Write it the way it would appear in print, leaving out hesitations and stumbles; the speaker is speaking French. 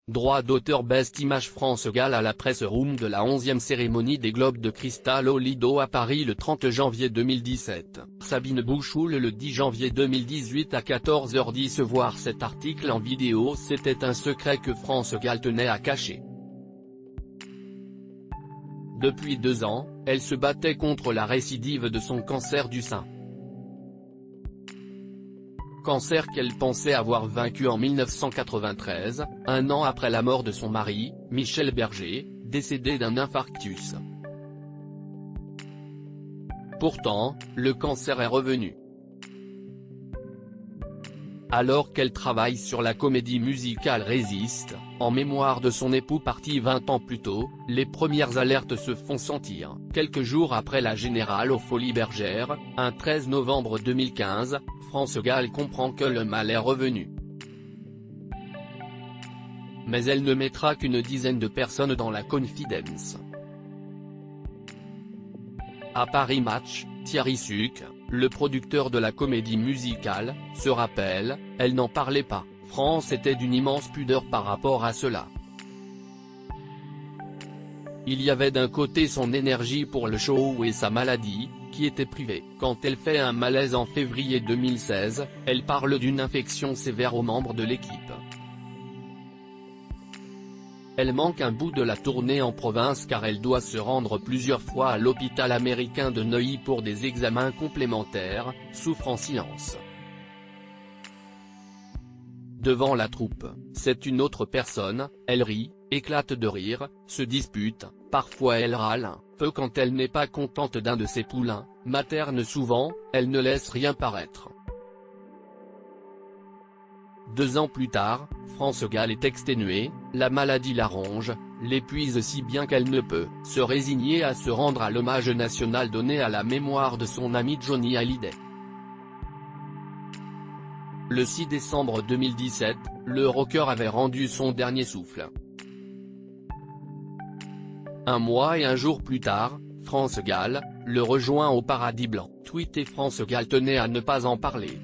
Droit d'auteur Best Image France Gall à la presse room de la 11e cérémonie des Globes de Cristal au Lido à Paris le 30 janvier 2017. Sabine Bouchoul le 10 janvier 2018 à 14h10. Voir cet article en vidéo. C'était un secret que France Gall tenait à cacher. Depuis 2 ans, elle se battait contre la récidive de son cancer du sein. Cancer qu'elle pensait avoir vaincu en 1993, un an après la mort de son mari, Michel Berger, décédé d'un infarctus. Pourtant, le cancer est revenu. Alors qu'elle travaille sur la comédie musicale Résiste, en mémoire de son époux parti 20 ans plus tôt, les premières alertes se font sentir. Quelques jours après la Générale aux Folies Bergère, un 13 novembre 2015, France Gall comprend que le mal est revenu. Mais elle ne mettra qu'une dizaine de personnes dans la confidence. À Paris Match, Thierry Suc, le producteur de la comédie musicale, se rappelle, elle n'en parlait pas. France était d'une immense pudeur par rapport à cela. Il y avait d'un côté son énergie pour le show et sa maladie, qui était privée. Quand elle fait un malaise en février 2016, elle parle d'une infection sévère aux membres de l'équipe. Elle manque un bout de la tournée en province car elle doit se rendre plusieurs fois à l'hôpital américain de Neuilly pour des examens complémentaires, souffre en silence. Devant la troupe, c'est une autre personne, elle rit, éclate de rire, se dispute, parfois elle râle un peu quand elle n'est pas contente d'un de ses poulains, materne souvent, elle ne laisse rien paraître. 2 ans plus tard, France Gall est exténuée, la maladie la ronge, l'épuise si bien qu'elle ne peut se résigner à se rendre à l'hommage national donné à la mémoire de son ami Johnny Hallyday. Le 6 décembre 2017, le rocker avait rendu son dernier souffle. 1 mois et 1 jour plus tard, France Gall le rejoint au Paradis Blanc. Tweet et France Gall tenait à ne pas en parler.